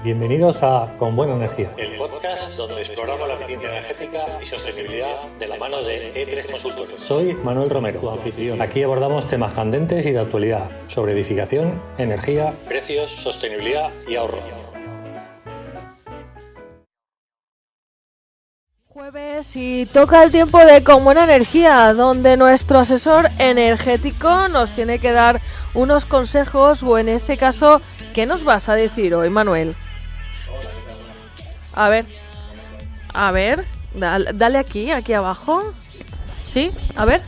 Bienvenidos a Con Buena Energía, el podcast donde exploramos la eficiencia energética y sostenibilidad de la mano de E3 Consultores. Soy Manuel Romero, tu anfitrión. Aquí abordamos temas candentes y de actualidad sobre edificación, energía, precios, sostenibilidad y ahorro. Jueves y toca el tiempo de Con Buena Energía, donde nuestro asesor energético nos tiene que dar unos consejos, o en este caso, ¿qué nos vas a decir hoy, Manuel? A ver, dale aquí abajo. Sí, a ver.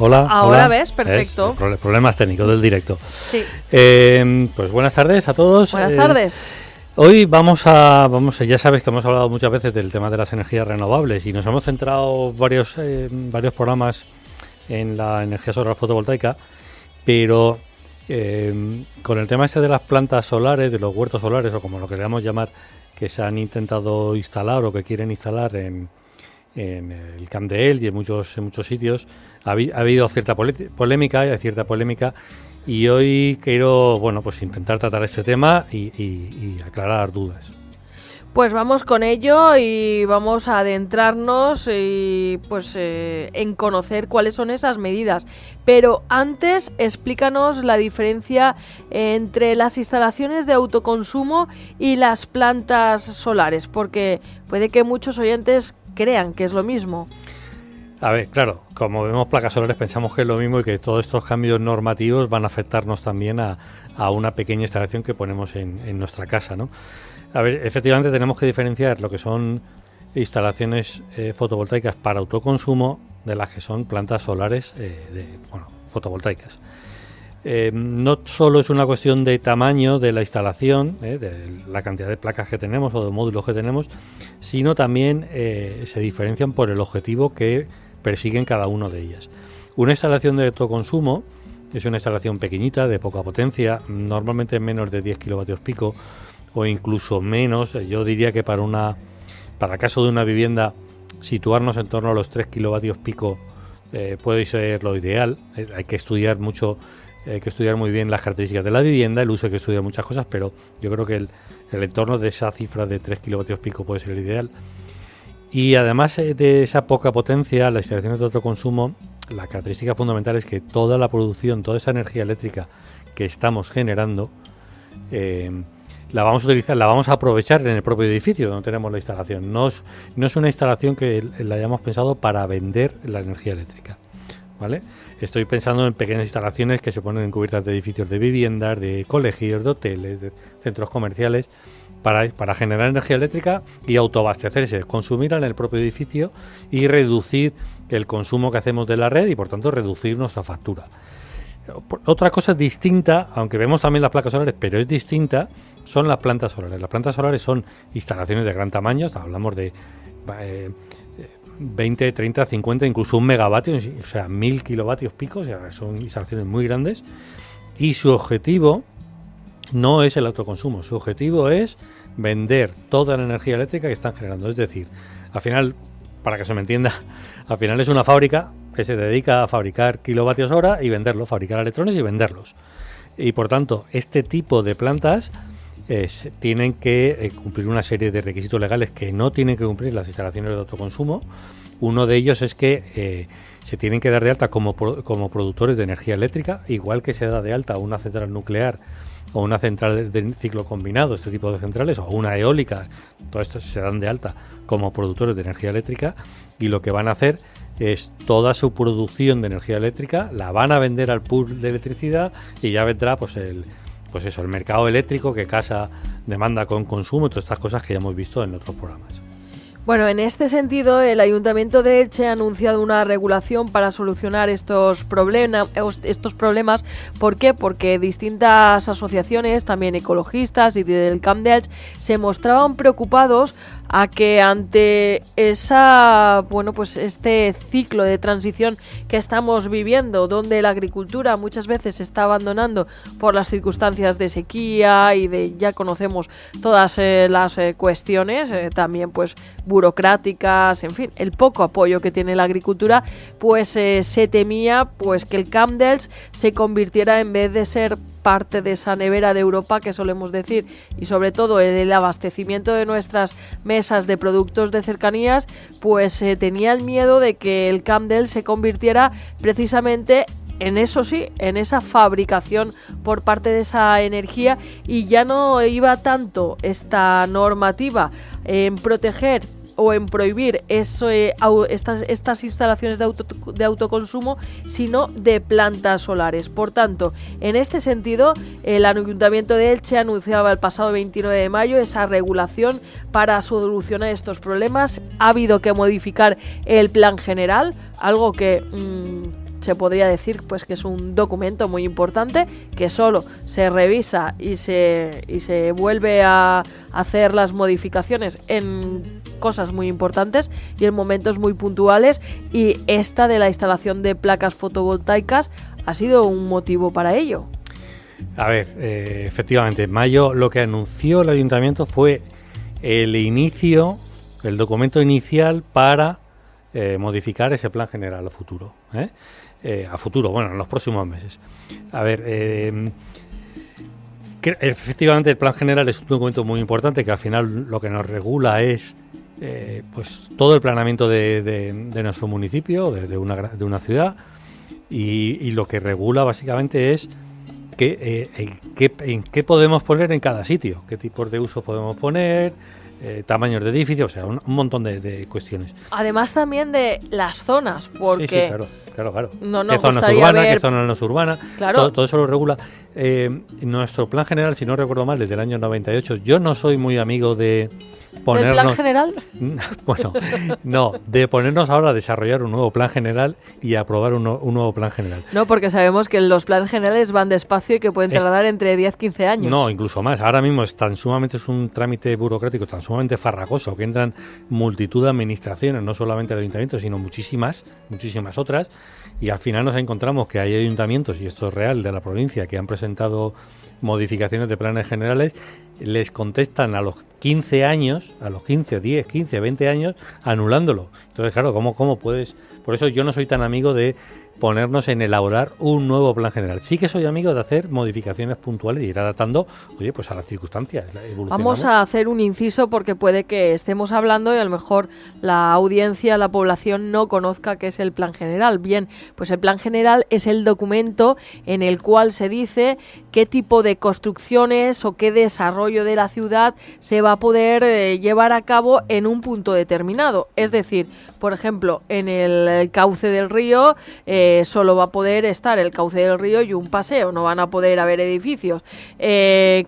Hola. Ahora ves, perfecto. Problemas técnicos del directo. Sí. Pues buenas tardes a todos. Buenas tardes. Hoy vamos, ya sabes que hemos hablado muchas veces del tema de las energías renovables y nos hemos centrado varios programas en la energía solar fotovoltaica, pero con el tema este de las plantas solares, de los huertos solares o como lo queramos llamar, que se han intentado instalar o que quieren instalar en el Camp de El y en muchos sitios, ha habido cierta polémica y hoy quiero intentar tratar este tema y aclarar dudas. Pues vamos con ello y vamos a adentrarnos en conocer cuáles son esas medidas. Pero antes, explícanos la diferencia entre las instalaciones de autoconsumo y las plantas solares, porque puede que muchos oyentes crean que es lo mismo. A ver, claro, como vemos placas solares pensamos que es lo mismo y que todos estos cambios normativos van a afectarnos también a una pequeña instalación que ponemos en nuestra casa, ¿no? A ver, efectivamente tenemos que diferenciar lo que son instalaciones fotovoltaicas para autoconsumo de las que son plantas solares fotovoltaicas. No solo es una cuestión de tamaño de la instalación, de la cantidad de placas que tenemos o de módulos que tenemos, sino también se diferencian por el objetivo que persiguen cada una de ellas. Una instalación de autoconsumo es una instalación pequeñita, de poca potencia, normalmente menos de 10 kilovatios pico o incluso menos. Yo diría que para el caso de una vivienda, situarnos en torno a los 3 kilovatios pico puede ser lo ideal. Hay que estudiar mucho, hay que estudiar muy bien las características de la vivienda, el uso, hay que estudiar muchas cosas, pero yo creo que el entorno de esa cifra de 3 kilovatios pico puede ser el ideal. Y además de esa poca potencia, las instalaciones de autoconsumo, la característica fundamental es que toda la producción, toda esa energía eléctrica que estamos generando, la vamos a utilizar, la vamos a aprovechar en el propio edificio donde tenemos la instalación. No es una instalación que la hayamos pensado para vender la energía eléctrica, ¿vale? Estoy pensando en pequeñas instalaciones que se ponen en cubiertas de edificios de viviendas, de colegios, de hoteles, de centros comerciales, para generar energía eléctrica y autoabastecerse, consumirla en el propio edificio y reducir el consumo que hacemos de la red y por tanto reducir nuestra factura. Otra cosa distinta, aunque vemos también las placas solares, pero es distinta, son las plantas solares. Las plantas solares son instalaciones de gran tamaño, hablamos de 20, 30, 50, incluso 1 megavatio, o sea, 1000 kilovatios pico, o sea, son instalaciones muy grandes, y su objetivo no es el autoconsumo, su objetivo es vender toda la energía eléctrica que están generando. Es decir, al final, para que se me entienda, al final es una fábrica que se dedica a fabricar kilovatios hora y venderlos, fabricar electrones y venderlos. Y por tanto, este tipo de plantas tienen que cumplir una serie de requisitos legales que no tienen que cumplir las instalaciones de autoconsumo. Uno de ellos es que se tienen que dar de alta como productores de energía eléctrica, igual que se da de alta una central nuclear o una central de ciclo combinado, este tipo de centrales, o una eólica. Todo esto se dan de alta como productores de energía eléctrica y lo que van a hacer es toda su producción de energía eléctrica la van a vender al pool de electricidad y ya vendrá el mercado eléctrico que casa demanda con consumo y todas estas cosas que ya hemos visto en otros programas. Bueno, en este sentido, el Ayuntamiento de Elche ha anunciado una regulación para solucionar estos problemas. ¿Por qué? Porque distintas asociaciones, también ecologistas y del Camp de Elche, se mostraban preocupados a que ante este ciclo de transición que estamos viviendo, donde la agricultura muchas veces se está abandonando por las circunstancias de sequía y ya conocemos todas las cuestiones, también burocráticas, en fin, el poco apoyo que tiene la agricultura, pues se temía pues que el Camp dels se convirtiera, en vez de ser parte de esa nevera de Europa que solemos decir, y sobre todo el abastecimiento de nuestras mesas de productos de cercanías, pues tenía el miedo de que el Camp dels se convirtiera precisamente en eso, sí, en esa fabricación por parte de esa energía, y ya no iba tanto esta normativa en proteger o en prohibir estas instalaciones de autoconsumo, sino de plantas solares. Por tanto, en este sentido, el Ayuntamiento de Elche anunciaba el pasado 29 de mayo esa regulación para solucionar estos problemas. Ha habido que modificar el plan general, algo que se podría decir pues que es un documento muy importante, que solo se revisa y se vuelve a hacer las modificaciones en cosas muy importantes y en momentos muy puntuales, y esta de la instalación de placas fotovoltaicas ha sido un motivo para ello. A ver, efectivamente, en mayo lo que anunció el Ayuntamiento fue el documento inicial para modificar ese plan general a futuro, bueno, en los próximos meses. A ver, efectivamente el plan general es un documento muy importante que al final lo que nos regula es pues todo el planeamiento de nuestro municipio, de una ciudad, y lo que regula básicamente es en qué podemos poner en cada sitio, qué tipos de usos podemos poner, tamaños de edificios, o sea, un montón de cuestiones. Además también de las zonas, porque... Sí, claro. No ¿Qué zona es urbana, qué zona no es urbana? Claro. Todo eso lo regula. Nuestro plan general, si no recuerdo mal, desde el año 98, yo no soy muy amigo de ponernos... ¿El plan general? Bueno, no, de ponernos ahora a desarrollar un nuevo plan general y aprobar un nuevo plan general. No, porque sabemos que los planes generales van despacio y que pueden tardar entre 10 y 15 años. No, incluso más. Ahora mismo es un trámite burocrático tan sumamente farragoso que entran multitud de administraciones, no solamente el ayuntamiento, sino muchísimas otras, y al final nos encontramos que hay ayuntamientos, y esto es real, de la provincia, que han presentado modificaciones de planes generales, les contestan a los 15 años, a los 15, 10, 15, 20 años, anulándolo. Entonces, claro, ¿cómo puedes...? Por eso yo no soy tan amigo de ponernos en elaborar un nuevo plan general. Sí que soy amigo de hacer modificaciones puntuales y ir adaptando, pues a las circunstancias. Vamos a hacer un inciso porque puede que estemos hablando y a lo mejor la audiencia, la población no conozca qué es el plan general. Bien, pues el plan general es el documento en el cual se dice qué tipo de construcciones o qué desarrollo de la ciudad se va a poder llevar a cabo en un punto determinado. Es decir, por ejemplo, en el cauce del río solo va a poder estar el cauce del río y un paseo, no van a poder haber edificios.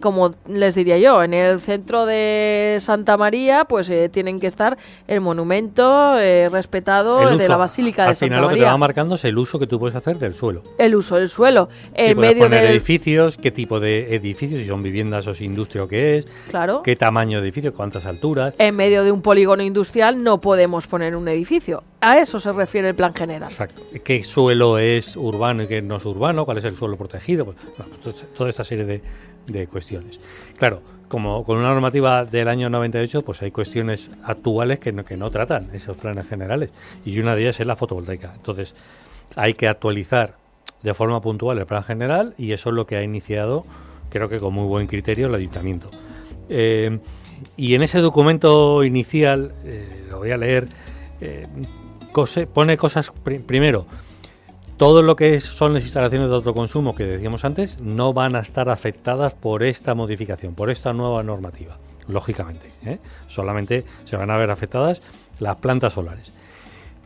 Como les diría yo, en el centro de Santa María, pues tienen que estar el monumento respetado de la Basílica de Santa María. Al final lo que te va marcando es el uso que tú puedes hacer del suelo. El uso del suelo. En medio poner edificios, qué tipo de edificios, si son viviendas o si industria o qué es, claro, qué tamaño de edificio, cuántas alturas. En medio de un polígono industrial no podemos poner un edificio. A eso se refiere el plan general. Exacto. ¿Qué suelo es urbano y qué no es urbano? ¿Cuál es el suelo protegido? Pues, toda esta serie de cuestiones. Claro, como con una normativa del año 98, pues hay cuestiones actuales que no tratan esos planes generales. Y una de ellas es la fotovoltaica. Entonces, hay que actualizar de forma puntual el plan general, y eso es lo que ha iniciado, creo que con muy buen criterio, el ayuntamiento. Y en ese documento inicial, lo voy a leer, pone cosas, primero, todo lo que son las instalaciones de autoconsumo que decíamos antes no van a estar afectadas por esta modificación, por esta nueva normativa, lógicamente, solamente se van a ver afectadas las plantas solares.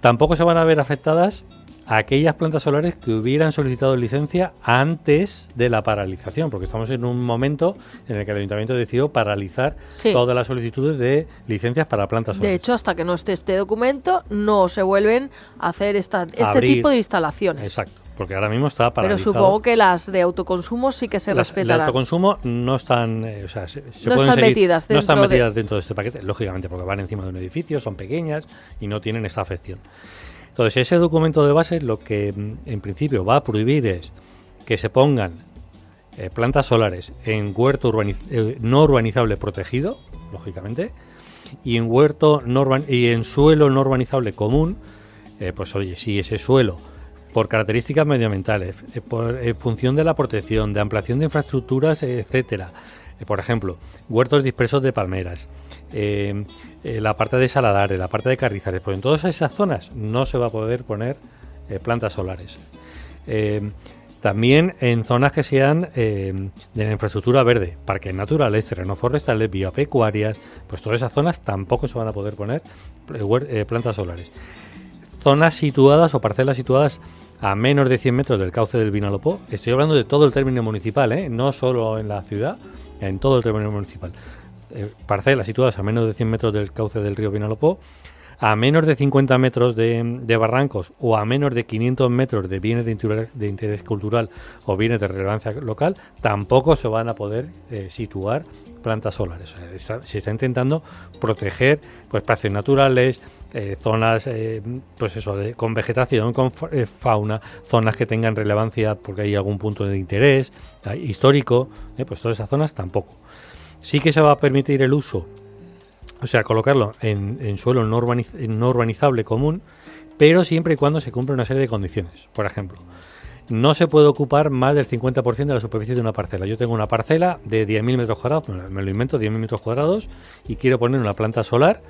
Tampoco se van a ver afectadas aquellas plantas solares que hubieran solicitado licencia antes de la paralización, porque estamos en un momento en el que el ayuntamiento decidió paralizar todas las solicitudes de licencias para plantas solares. De hecho, hasta que no esté este documento, no se vuelven a hacer este tipo de instalaciones. Exacto, porque ahora mismo está paralizado. Pero supongo que las de autoconsumo sí que se respetarán. Las de autoconsumo no están, no están metidas dentro de este paquete, lógicamente, porque van encima de un edificio, son pequeñas y no tienen esta afección. Entonces, ese documento de base lo que en principio va a prohibir es que se pongan plantas solares en huerto no urbanizable protegido, lógicamente, Y en huerto y en suelo no urbanizable común, pues oye, si ese suelo, por características medioambientales, en función de la protección, de ampliación de infraestructuras, etcétera, por ejemplo, huertos dispersos de palmeras, la parte de saladares, la parte de carrizales, pues en todas esas zonas no se va a poder poner plantas solares. También en zonas que sean de la infraestructura verde, parques naturales, terrenos forestales, biopecuarias, pues todas esas zonas tampoco se van a poder poner plantas solares. Zonas situadas o parcelas situadas a menos de 100 metros del cauce del Vinalopó, estoy hablando de todo el término municipal, no solo en la ciudad, en todo el término municipal. Parcelas situadas a menos de 100 metros del cauce del río Vinalopó, a menos de 50 metros de barrancos o a menos de 500 metros de bienes de interés cultural o bienes de relevancia local, tampoco se van a poder situar plantas solares. O sea, se está intentando proteger pues espacios naturales, zonas pues eso, con vegetación, con fauna, zonas que tengan relevancia porque hay algún punto de interés histórico, pues todas esas zonas tampoco. Sí que se va a permitir el uso, o sea, colocarlo en suelo no urbanizable común, pero siempre y cuando se cumpla una serie de condiciones. Por ejemplo, no se puede ocupar más del 50% de la superficie de una parcela. Yo tengo una parcela de 10.000 metros cuadrados, me lo invento, 10.000 metros cuadrados, y quiero poner una planta solar.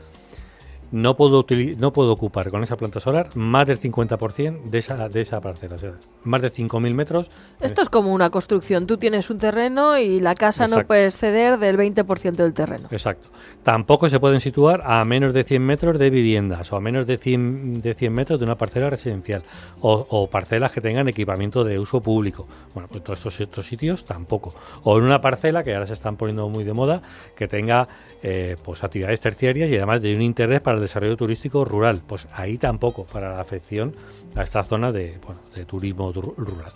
No puedo ocupar con esa planta solar más del 50% de esa parcela, o sea, más de 5.000 metros. Esto es como una construcción. Tú tienes un terreno y la casa no puede exceder del 20% del terreno. Exacto. Tampoco se pueden situar a menos de 100 metros de viviendas o a menos de 100 metros de una parcela residencial o parcelas que tengan equipamiento de uso público. Bueno, pues todos estos sitios tampoco. O en una parcela, que ahora se están poniendo muy de moda, que tenga pues actividades terciarias y además de un interés para el desarrollo turístico rural, pues ahí tampoco, para la afección a esta zona de turismo rural.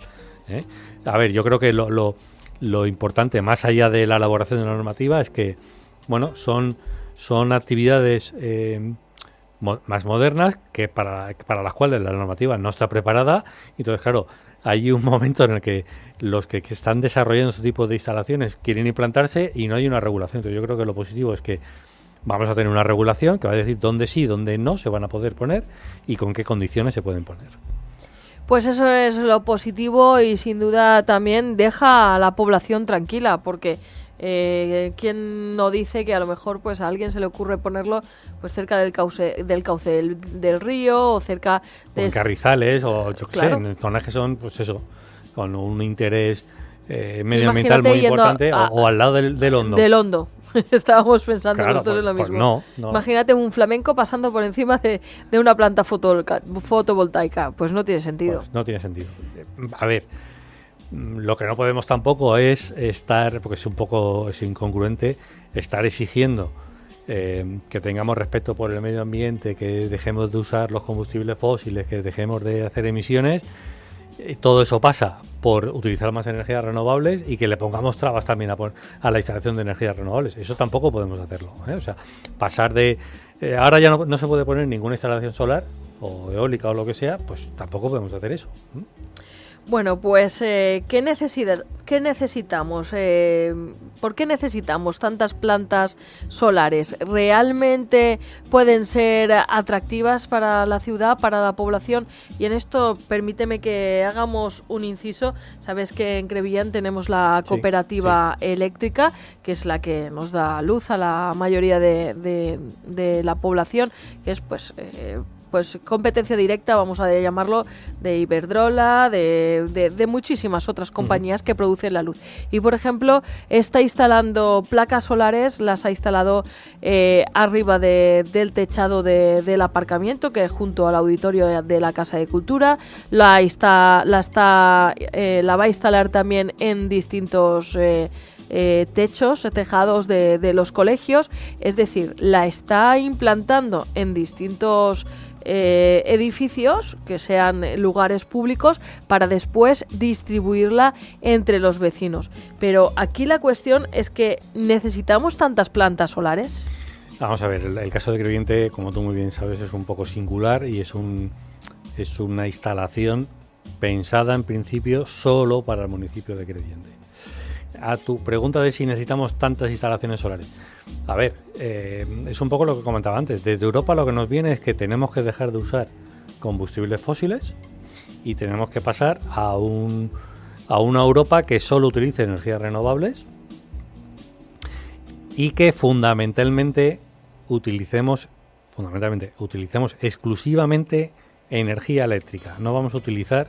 A ver, yo creo que lo importante, más allá de la elaboración de la normativa, es que son actividades más modernas que para las cuales la normativa no está preparada, y entonces claro, hay un momento en el que los que están desarrollando este tipo de instalaciones quieren implantarse y no hay una regulación. Entonces yo creo que lo positivo es que vamos a tener una regulación que va a decir dónde sí, dónde no se van a poder poner y con qué condiciones se pueden poner. Pues eso es lo positivo y sin duda también deja a la población tranquila, porque ¿quién no dice que a lo mejor pues a alguien se le ocurre ponerlo pues cerca del cauce del río o cerca de... O en carrizales o yo qué sé, en zonas que son pues eso, con un interés medioambiental muy importante o al lado del Hondo. Del Hondo. Estábamos pensando claro, nosotros pues, lo mismo. No. Imagínate un flamenco pasando por encima de una planta fotovoltaica. Pues no tiene sentido. Pues no tiene sentido. A ver, lo que no podemos tampoco es estar, porque es incongruente, estar exigiendo que tengamos respeto por el medio ambiente, que dejemos de usar los combustibles fósiles, que dejemos de hacer emisiones. Todo eso pasa por utilizar más energías renovables y que le pongamos trabas también a la instalación de energías renovables. Eso tampoco podemos hacerlo. O sea, pasar de... ahora ya no se puede poner ninguna instalación solar o eólica o lo que sea, pues tampoco podemos hacer eso. Bueno, pues ¿qué necesitamos? ¿Por qué necesitamos tantas plantas solares? ¿Realmente pueden ser atractivas para la ciudad, para la población? Y en esto permíteme que hagamos un inciso. Sabes que en Crevillán tenemos la cooperativa eléctrica, que es la que nos da luz a la mayoría de la población, que es pues competencia directa, vamos a llamarlo, de Iberdrola, de muchísimas otras compañías que producen la luz. Y, por ejemplo, está instalando placas solares, las ha instalado arriba del techado del aparcamiento, que es junto al auditorio de la Casa de Cultura. La va a instalar también en distintos tejados de los colegios, es decir, la está implantando en distintos edificios que sean lugares públicos para después distribuirla entre los vecinos. Pero aquí la cuestión es que ¿necesitamos tantas plantas solares? Vamos a ver, el caso de Crevillente, como tú muy bien sabes, es un poco singular y es una instalación pensada en principio solo para el municipio de Crevillente. a tu pregunta de si necesitamos tantas instalaciones solares. A ver, es un poco lo que comentaba antes. Desde Europa lo que nos viene es que tenemos que dejar de usar combustibles fósiles y tenemos que pasar a una Europa que solo utilice energías renovables y que fundamentalmente utilicemos exclusivamente energía eléctrica. No vamos a utilizar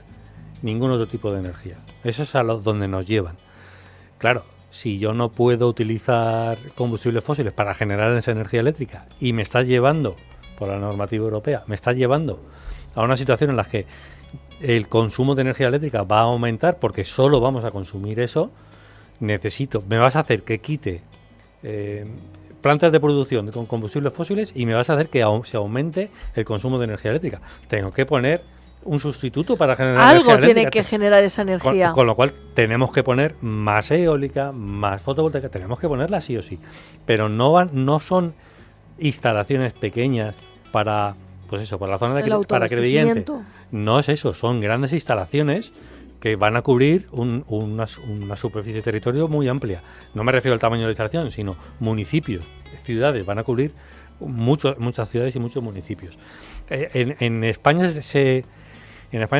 ningún otro tipo de energía. Eso es a donde nos llevan. Claro, si yo no puedo utilizar combustibles fósiles para generar esa energía eléctrica y me está llevando, por la normativa europea, me está llevando a una situación en la que el consumo de energía eléctrica va a aumentar porque solo vamos a consumir eso, me vas a hacer que quite plantas de producción con combustibles fósiles y me vas a hacer que se aumente el consumo de energía eléctrica. Tengo que poner un sustituto para generar energía eléctrica. Algo tiene que generar esa energía. Con lo cual tenemos que poner más eólica, más fotovoltaica, tenemos que ponerla sí o sí. Pero no son instalaciones pequeñas para, pues eso, para la zona para creyente. No es eso, son grandes instalaciones que van a cubrir una superficie de territorio muy amplia. No me refiero al tamaño de la instalación, sino municipios, ciudades, van a cubrir muchas ciudades y muchos municipios. En España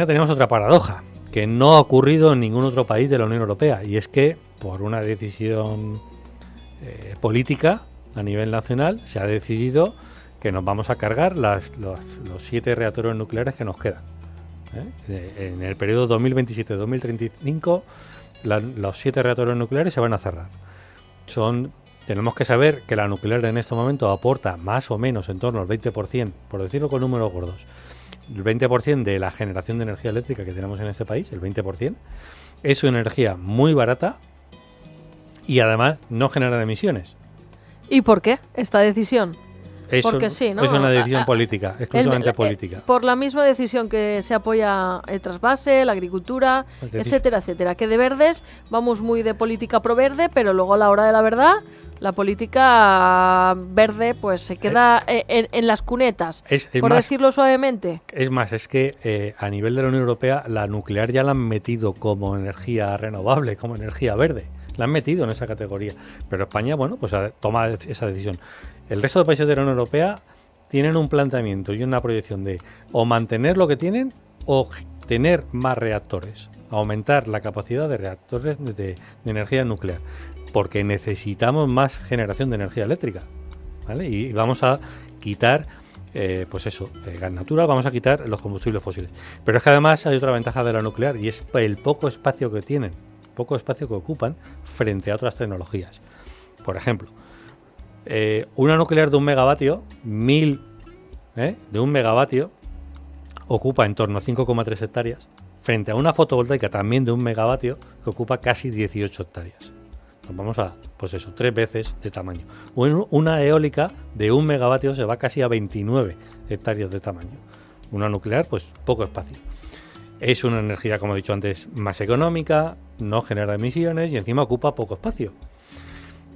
tenemos otra paradoja, que no ha ocurrido en ningún otro país de la Unión Europea, y es que por una decisión política a nivel nacional se ha decidido que nos vamos a cargar los 7 reactores nucleares que nos quedan. En el periodo 2027-2035 los 7 reactores nucleares se van a cerrar. Tenemos que saber que la nuclear en este momento aporta más o menos en torno al 20%, por decirlo con números gordos, el 20% de la generación de energía eléctrica que tenemos en este país, el 20%, es una energía muy barata y además no genera emisiones. ¿Y por qué esta decisión? Porque sí, ¿no? Es una decisión política, exclusivamente política. Por la misma decisión que se apoya el trasvase, la agricultura, etcétera, etcétera. Que de verdes vamos muy de política pro verde, pero luego a la hora de la verdad, la política verde pues se queda en las cunetas, por decirlo suavemente. Es más, es que a nivel de la Unión Europea la nuclear ya la han metido como energía renovable, como energía verde. La han metido en esa categoría. Pero España, bueno, pues toma esa decisión. El resto de países de la Unión Europea tienen un planteamiento y una proyección de o mantener lo que tienen o tener más reactores, aumentar la capacidad de reactores de energía nuclear, porque necesitamos más generación de energía eléctrica, ¿vale? Y vamos a quitar, gas natural, vamos a quitar los combustibles fósiles. Pero es que además hay otra ventaja de la nuclear y es el poco espacio que tienen, poco espacio que ocupan frente a otras tecnologías. Por ejemplo, una nuclear de 1 megavatio, de 1 megavatio, ocupa en torno a 5,3 hectáreas, frente a una fotovoltaica también de 1 megavatio, que ocupa casi 18 hectáreas. Nos vamos a, 3 veces de tamaño. Una eólica de 1 megavatio se va casi a 29 hectáreas de tamaño. Una nuclear, pues poco espacio. Es una energía, como he dicho antes, más económica, no genera emisiones y encima ocupa poco espacio.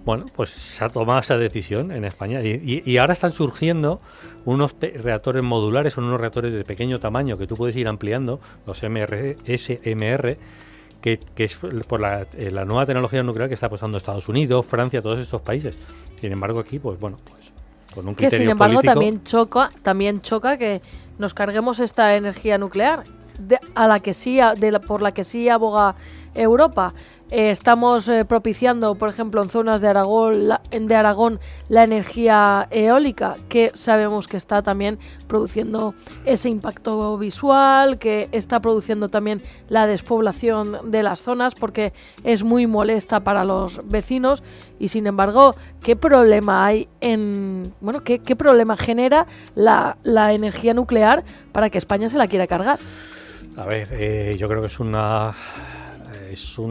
Bueno, pues se ha tomado esa decisión en España y ahora están surgiendo unos reactores modulares, unos reactores de pequeño tamaño que tú puedes ir ampliando, los SMR, que es por la nueva tecnología nuclear que está apostando Estados Unidos, Francia, todos estos países. Sin embargo, aquí, pues con un criterio que sin embargo político, también choca que nos carguemos esta energía nuclear por la que sí aboga Europa. Estamos propiciando, por ejemplo, en zonas de Aragón la energía eólica, que sabemos que está también produciendo ese impacto visual, que está produciendo también la despoblación de las zonas, porque es muy molesta para los vecinos. Y sin embargo, ¿qué problema hay qué problema genera la energía nuclear para que España se la quiera cargar? A ver, yo creo que es una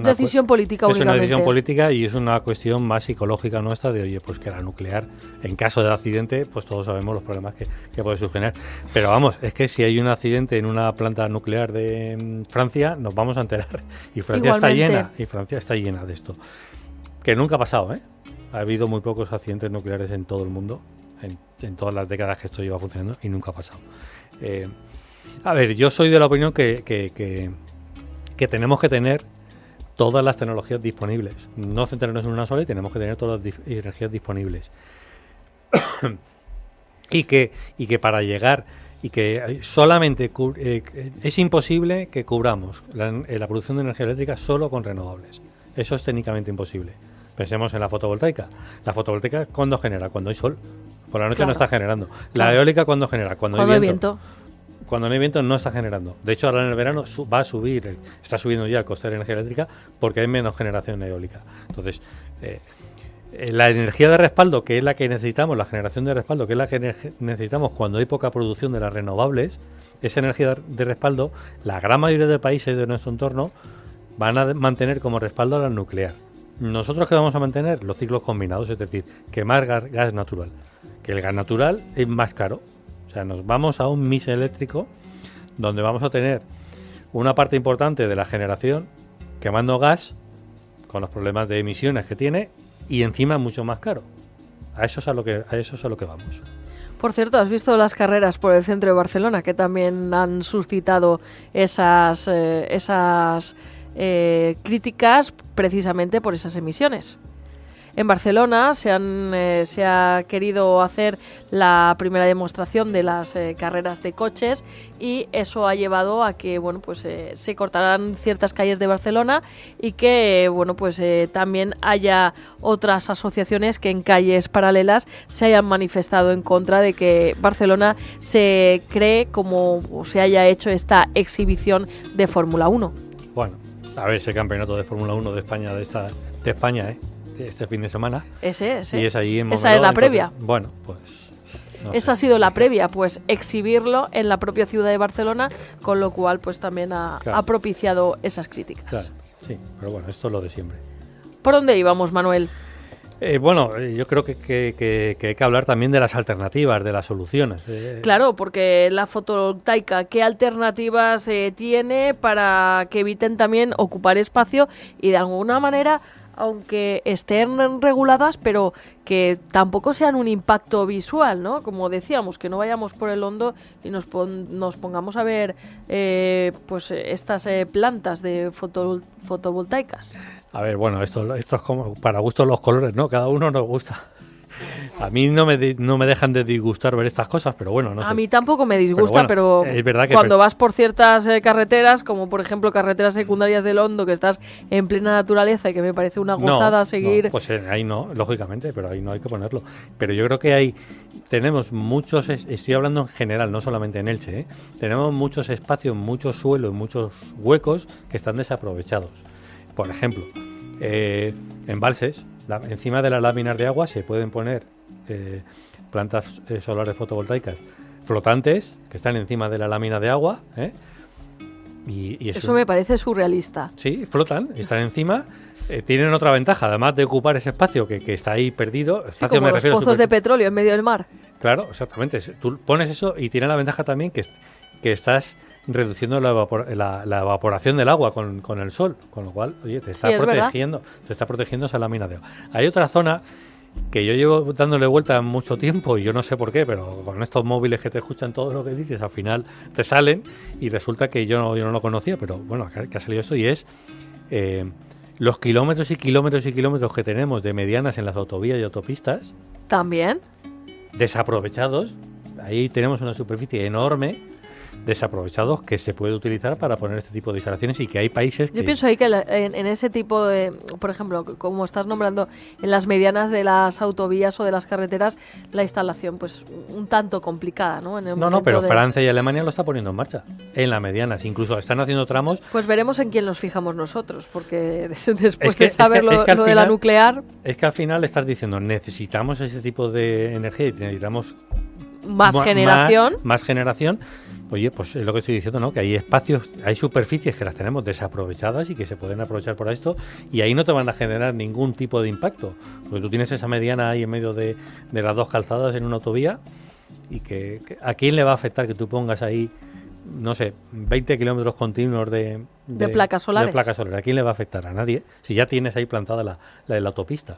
decisión política únicamente. Es una decisión política y es una cuestión más psicológica nuestra de, oye, pues que la nuclear, en caso de accidente, pues todos sabemos los problemas que puede suponer. Pero vamos, es que si hay un accidente en una planta nuclear de Francia, nos vamos a enterar. Y Francia está llena de esto. Que nunca ha pasado, ¿eh? Ha habido muy pocos accidentes nucleares en todo el mundo, en todas las décadas que esto lleva funcionando, y nunca ha pasado. A ver, yo soy de la opinión que tenemos que tener todas las tecnologías disponibles. No centrarnos en una sola y tenemos que tener todas las energías disponibles. y que para llegar y que solamente es imposible que cubramos la producción de energía eléctrica solo con renovables. Eso es técnicamente imposible. Pensemos en la fotovoltaica. La fotovoltaica, ¿cuándo genera? Cuando hay sol. Por la noche no está generando. La eólica, ¿cuándo genera? Cuando hay viento. Cuando no hay viento no está generando. De hecho, ahora en el verano va a subir, está subiendo ya el coste de la energía eléctrica porque hay menos generación eólica. Entonces, la energía de respaldo, que es la que necesitamos, la generación de respaldo, que es la que necesitamos cuando hay poca producción de las renovables, esa energía de respaldo, la gran mayoría de países de nuestro entorno van a mantener como respaldo a la nuclear. Nosotros, ¿qué vamos a mantener? Los ciclos combinados, es decir, quemar gas natural. Que el gas natural es más caro. O sea, nos vamos a un mix eléctrico donde vamos a tener una parte importante de la generación quemando gas con los problemas de emisiones que tiene y encima mucho más caro. A eso es a lo que vamos. Por cierto, ¿has visto las carreras por el centro de Barcelona que también han suscitado esas críticas precisamente por esas emisiones? En Barcelona se ha querido hacer la primera demostración de las carreras de coches y eso ha llevado a que se cortaran ciertas calles de Barcelona y que también haya otras asociaciones que en calles paralelas se hayan manifestado en contra de que Barcelona se cree como se haya hecho esta exhibición de Fórmula 1. Bueno, a ver, ese campeonato de Fórmula 1 de España, de España, este fin de semana. Ese. Y es allí en Montmeló. Esa es la previa. Bueno, pues... Esa ha sido la previa, pues exhibirlo en la propia ciudad de Barcelona, con lo cual pues también ha propiciado esas críticas. Claro, sí, pero bueno, esto es lo de siempre. ¿Por dónde íbamos, Manuel? Yo creo que hay que hablar también de las alternativas, de las soluciones. Claro, porque la fotovoltaica, ¿qué alternativas tiene para que eviten también ocupar espacio y de alguna manera, aunque estén reguladas, pero que tampoco sean un impacto visual, ¿no? Como decíamos, que no vayamos por el hondo y nos pongamos a ver estas plantas de fotovoltaicas. A ver, bueno, esto es como para gustos los colores, ¿no? Cada uno nos gusta. A mí no me dejan de disgustar ver estas cosas, pero bueno, no sé. A mí tampoco me disgusta, pero es verdad que cuando vas por ciertas carreteras, como por ejemplo carreteras secundarias del Hondo, que estás en plena naturaleza y que me parece una gozada seguir... No, pues ahí no, lógicamente, pero ahí no hay que ponerlo. Pero yo creo que tenemos muchos, estoy hablando en general, no solamente en Elche, tenemos muchos espacios, muchos suelos, muchos huecos que están desaprovechados. Por ejemplo, embalses. Encima de las láminas de agua se pueden poner plantas solares fotovoltaicas flotantes que están encima de la lámina de agua. Y eso me parece surrealista. Sí, flotan, están encima. Tienen otra ventaja, además de ocupar ese espacio que está ahí perdido. Sí, como los pozos de petróleo en medio del mar. Claro, exactamente. Tú pones eso y tiene la ventaja también que estás reduciendo la evaporación del agua con el sol, con lo cual, oye, te está protegiendo esa lámina de agua. Hay otra zona que yo llevo dándole vuelta mucho tiempo y yo no sé por qué, pero con estos móviles que te escuchan todo lo que dices, al final te salen y resulta que yo no lo conocía, pero bueno, que ha salido esto y es los kilómetros y kilómetros y kilómetros que tenemos de medianas en las autovías y autopistas. También. Desaprovechados. Ahí tenemos una superficie enorme desaprovechados que se puede utilizar para poner este tipo de instalaciones y que hay países que... Yo pienso ahí que en ese tipo de, por ejemplo, como estás nombrando, en las medianas de las autovías o de las carreteras, la instalación pues un tanto complicada, ¿no? Pero Francia y Alemania lo está poniendo en marcha, en las medianas, incluso están haciendo tramos... Pues veremos en quién nos fijamos nosotros, porque después de saber lo de la nuclear... Es que al final estás diciendo, necesitamos ese tipo de energía y necesitamos... Más generación. Oye, pues es lo que estoy diciendo, ¿no? Que hay espacios, hay superficies que las tenemos desaprovechadas y que se pueden aprovechar por esto y ahí no te van a generar ningún tipo de impacto. Porque tú tienes esa mediana ahí en medio de las dos calzadas en una autovía y que ¿a quién le va a afectar que tú pongas ahí, no sé, 20 kilómetros continuos de placas solares? De placas solares. ¿A quién le va a afectar? A nadie. Si ya tienes ahí plantada la autopista.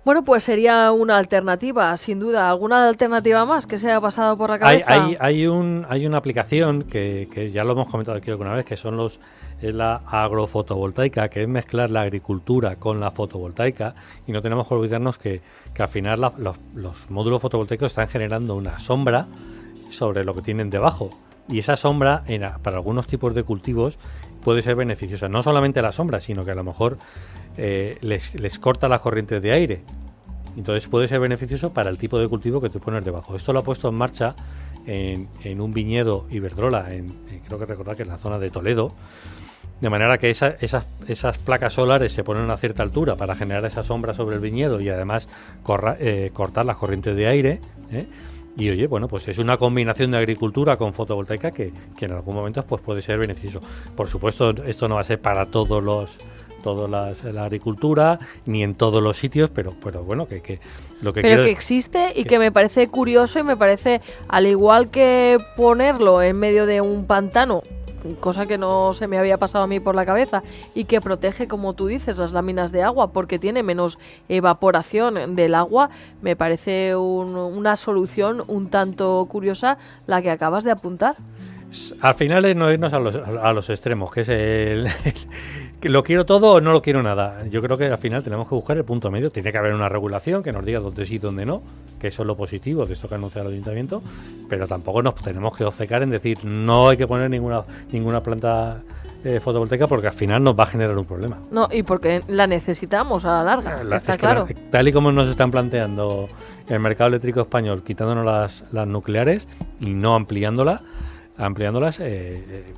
Bueno, pues sería una alternativa, sin duda. ¿Alguna alternativa más que se haya pasado por la cabeza? Hay una aplicación que ya lo hemos comentado aquí alguna vez, que es la agrofotovoltaica, que es mezclar la agricultura con la fotovoltaica, y no tenemos que olvidarnos que al final los módulos fotovoltaicos están generando una sombra sobre lo que tienen debajo, y esa sombra para algunos tipos de cultivos puede ser beneficiosa. No solamente la sombra, sino que a lo mejor les corta las corrientes de aire. Entonces puede ser beneficioso para el tipo de cultivo que tú pones debajo. Esto lo ha puesto en marcha en un viñedo Iberdrola, creo que recordar que en la zona de Toledo, de manera que esas placas solares se ponen a una cierta altura para generar esa sombra sobre el viñedo y además cortar las corrientes de aire, y oye, bueno, pues es una combinación de agricultura con fotovoltaica que en algún momento pues puede ser beneficioso. Por supuesto, esto no va a ser para toda la agricultura ni en todos los sitios, pero bueno, que lo que pero que existe y que me parece curioso, y me parece, al igual que ponerlo en medio de un pantano, cosa que no se me había pasado a mí por la cabeza, y que protege, como tú dices, las láminas de agua porque tiene menos evaporación del agua, me parece una solución un tanto curiosa la que acabas de apuntar. Al final es no irnos a los extremos, que es que lo quiero todo o no lo quiero nada. Yo creo que al final tenemos que buscar el punto medio. Tiene que haber una regulación que nos diga dónde sí y dónde no, que eso es lo positivo de esto que anuncia el ayuntamiento, pero tampoco nos tenemos que obcecar en decir no hay que poner ninguna planta fotovoltaica, porque al final nos va a generar un problema. No, y porque la necesitamos a la larga, está claro. Tal y como nos están planteando el mercado eléctrico español, quitándonos las nucleares y no ampliándolas,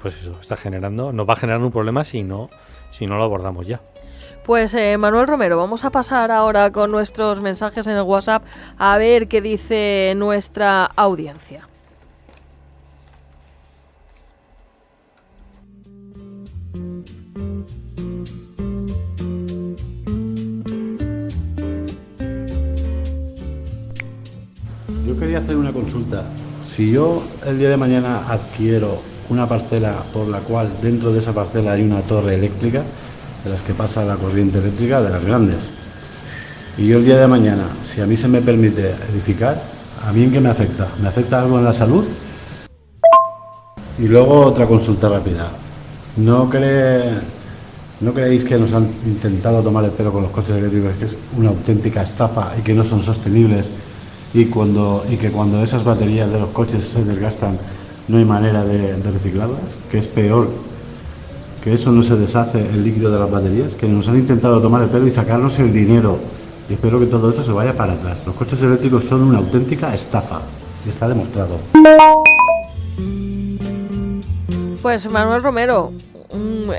pues eso nos va a generar un problema si no lo abordamos ya. Pues Manuel Romero, vamos a pasar ahora con nuestros mensajes en el WhatsApp a ver qué dice nuestra audiencia. Yo quería hacer una consulta. Si yo el día de mañana adquiero una parcela por la cual dentro de esa parcela hay una torre eléctrica, de las que pasa la corriente eléctrica, de las grandes, y yo el día de mañana, si a mí se me permite edificar, ¿a mí en qué me afecta? ¿Me afecta algo en la salud? Y luego otra consulta rápida. ¿No creéis que nos han intentado tomar el pelo con los coches eléctricos, que es una auténtica estafa y que no son sostenibles, y que cuando esas baterías de los coches se desgastan no hay manera de reciclarlas? Que es peor, que eso no se deshace el líquido de las baterías, que nos han intentado tomar el pelo y sacarnos el dinero, y espero que todo eso se vaya para atrás. Los coches eléctricos son una auténtica estafa, y está demostrado. Pues Manuel Romero,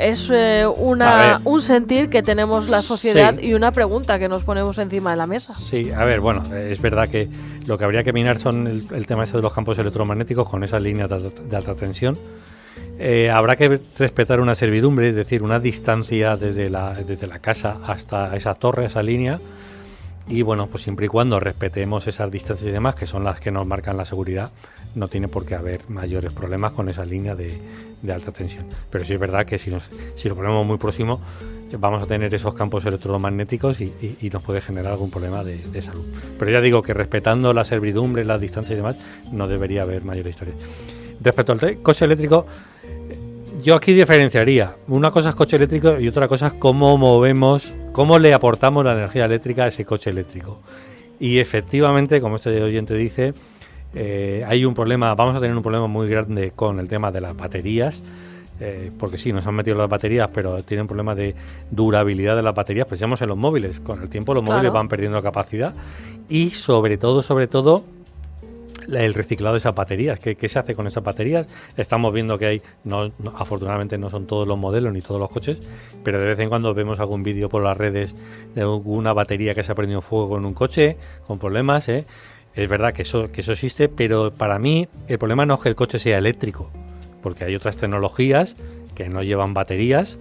es un sentir que tenemos la sociedad, sí, y una pregunta que nos ponemos encima de la mesa. Sí, a ver, bueno, es verdad que lo que habría que mirar son el tema ese de los campos electromagnéticos con esas líneas de alta tensión. Habrá que respetar una servidumbre, es decir, una distancia desde la casa hasta esa torre, esa línea, y bueno, pues siempre y cuando respetemos esas distancias y demás, que son las que nos marcan la seguridad, no tiene por qué haber mayores problemas con esa línea de alta tensión. Pero sí es verdad que si lo ponemos muy próximo, vamos a tener esos campos electromagnéticos y nos puede generar algún problema de salud. Pero ya digo que respetando la servidumbre, las distancias y demás, no debería haber mayores historias. Respecto al coche eléctrico, yo aquí diferenciaría. Una cosa es coche eléctrico y otra cosa es cómo le aportamos la energía eléctrica a ese coche eléctrico. Y efectivamente, como este oyente dice, vamos a tener un problema muy grande con el tema de las baterías, porque sí, nos han metido las baterías, pero tienen problemas de durabilidad de las baterías. Pensemos en los móviles. Con el tiempo los móviles van perdiendo capacidad, y sobre todo el reciclado de esas baterías. ¿Qué se hace con esas baterías? Estamos viendo que afortunadamente no son todos los modelos ni todos los coches, pero de vez en cuando vemos algún vídeo por las redes de una batería que se ha prendido fuego en un coche con problemas. Es verdad que eso existe, pero para mí el problema no es que el coche sea eléctrico, porque hay otras tecnologías que no llevan baterías,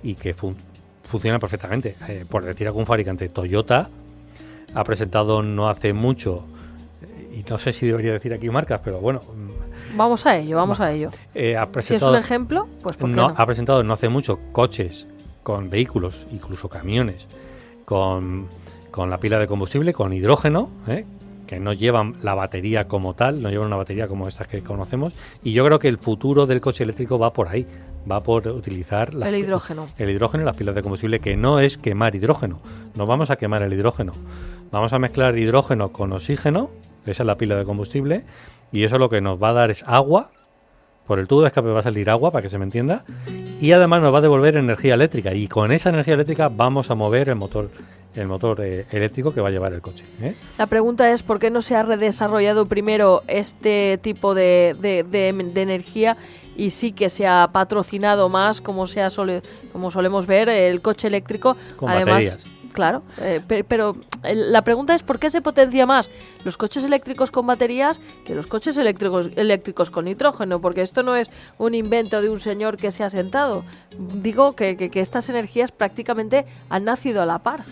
y que funcionan perfectamente. Por decir algún fabricante, Toyota ha presentado no hace mucho, y no sé si debería decir aquí marcas, pero bueno. Vamos a ello. Si es un ejemplo, pues ¿por qué no? Ha presentado no hace mucho coches con vehículos, incluso camiones, con con la pila de combustible, con hidrógeno, que no llevan la batería como tal, no llevan una batería como estas que conocemos, y yo creo que el futuro del coche eléctrico va por ahí, va por utilizar el hidrógeno y las pilas de combustible, que no es quemar hidrógeno, no vamos a quemar el hidrógeno, vamos a mezclar hidrógeno con oxígeno, esa es la pila de combustible, y eso lo que nos va a dar es agua, por el tubo de escape va a salir agua, para que se me entienda, y además nos va a devolver energía eléctrica, y con esa energía eléctrica vamos a mover el motor eléctrico que va a llevar el coche. La pregunta es ¿por qué no se ha redesarrollado primero este tipo de energía y sí que se ha patrocinado más, como solemos ver, el coche eléctrico? Con además, baterías. Claro, pero la pregunta es ¿por qué se potencia más los coches eléctricos con baterías que los coches eléctricos con nitrógeno? Porque esto no es un invento de un señor que se ha sentado. Digo que estas energías prácticamente han nacido a la par.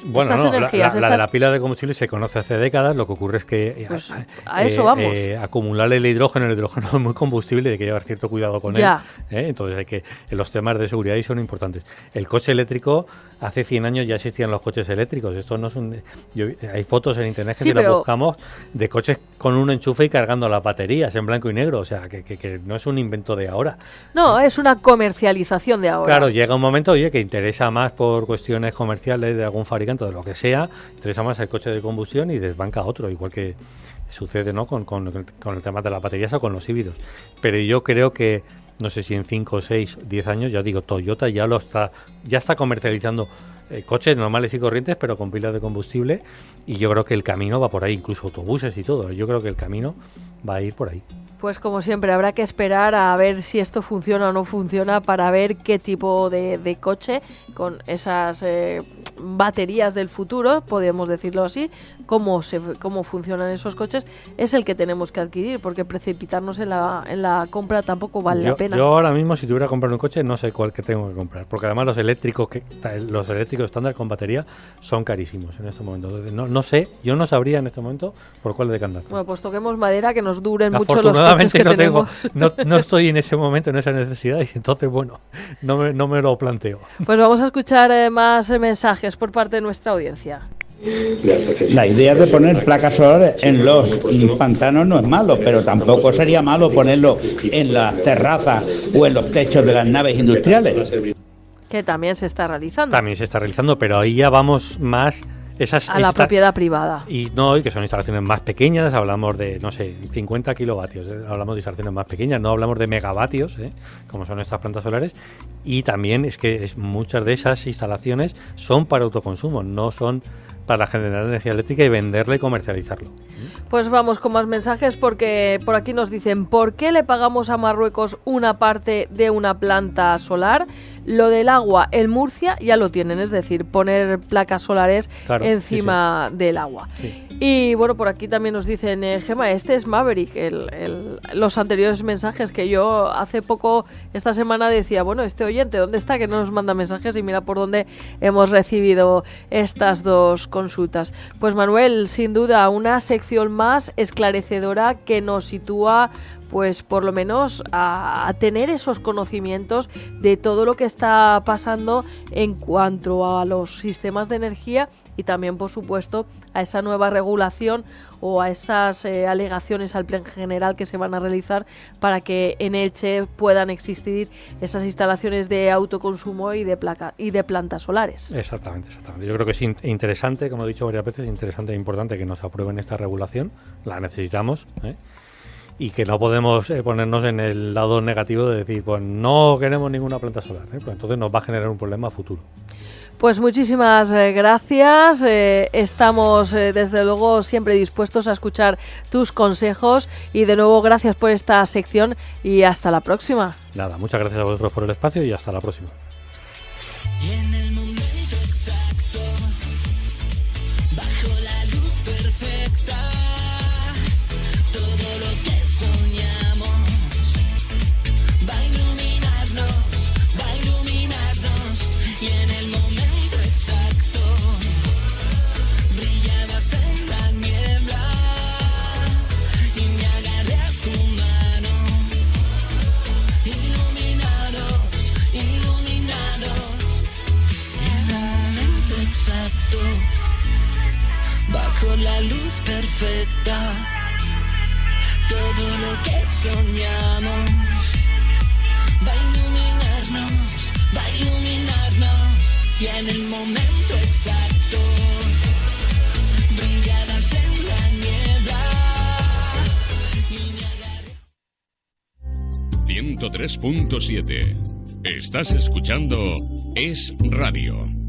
Bueno, estas energías, la de la pila de combustible se conoce hace décadas. Lo que ocurre es que pues a eso vamos. Acumular el hidrógeno es muy combustible y hay que llevar cierto cuidado con él. Entonces hay que los temas de seguridad ahí son importantes. El coche eléctrico, hace 100 años ya existían los coches eléctricos. Esto no es hay fotos en internet que las buscamos de coches con un enchufe y cargando las baterías en blanco y negro. O sea, que no es un invento de ahora. No, es una comercialización de ahora. Claro, llega un momento, que interesa más por cuestiones comerciales de algún fabricante, de lo que sea, interesa más el coche de combustión y desbanca otro, igual que sucede, ¿no?, con el tema de las baterías o con los híbridos. Pero yo creo que, no sé si en 5, 6, 10 años, ya digo, Toyota ya está comercializando coches normales y corrientes, pero con pilas de combustible, y yo creo que el camino va por ahí, incluso autobuses y todo. Yo creo que el camino va a ir por ahí. Pues como siempre, habrá que esperar a ver si esto funciona o no funciona para ver qué tipo de coche con esas baterías del futuro, podemos decirlo así, cómo funcionan esos coches, es el que tenemos que adquirir, porque precipitarnos en la compra tampoco vale la pena. Yo ahora mismo, si tuviera que comprar un coche, no sé cuál que tengo que comprar, porque además los eléctricos estándar con batería son carísimos en este momento. Entonces, no sé, yo no sabría en este momento por cuál decantar. Bueno, pues toquemos madera, que nos duren mucho los coches que tenemos. No estoy en ese momento, en esa necesidad, y entonces, bueno, no me lo planteo. Pues vamos a escuchar más mensajes por parte de nuestra audiencia. La idea de poner placas solares en los pantanos no es malo, pero tampoco sería malo ponerlo en las terrazas o en los techos de las naves industriales. Que también se está realizando. También se está realizando, pero ahí ya vamos más a la propiedad privada. Y que son instalaciones más pequeñas, hablamos de, 50 kilovatios, hablamos de instalaciones más pequeñas, no hablamos de megavatios, como son estas plantas solares, y también es que muchas de esas instalaciones son para autoconsumo, no son para generar energía eléctrica y venderla y comercializarlo. Pues vamos con más mensajes, porque por aquí nos dicen: ¿por qué le pagamos a Marruecos una parte de una planta solar? Lo del agua, en Murcia ya lo tienen, es decir, poner placas solares encima del agua. Sí. Y bueno, por aquí también nos dicen, Gemma, este es Maverick, los anteriores mensajes que yo hace poco, esta semana, decía, bueno, este oyente, ¿dónde está? Que no nos manda mensajes, y mira por dónde hemos recibido estas dos consultas. Pues Manuel, sin duda, una sección más esclarecedora que nos sitúa, pues por lo menos a tener esos conocimientos de todo lo que está pasando en cuanto a los sistemas de energía, y también, por supuesto, a esa nueva regulación o a esas alegaciones al plan general que se van a realizar para que en Elche puedan existir esas instalaciones de autoconsumo y de plantas solares. Exactamente. Yo creo que es interesante, como he dicho varias veces, interesante e importante que nos aprueben esta regulación. La necesitamos, y que no podemos ponernos en el lado negativo de decir, pues no queremos ninguna planta solar, pues entonces nos va a generar un problema a futuro. Pues muchísimas gracias. Estamos desde luego siempre dispuestos a escuchar tus consejos, y de nuevo gracias por esta sección y hasta la próxima. Nada, muchas gracias a vosotros por el espacio y hasta la próxima. Y en el momento exacto, bajo la luz perfecta, todo lo que soñamos va a iluminarnos, y en el momento exacto brillabas en la niebla y me agarré a tu mano, iluminados. la luz perfecta. Todo lo que soñamos va a iluminarnos, va a iluminarnos. Y en el momento exacto brilladas en la niebla. 103.7. Estás escuchando Es Radio.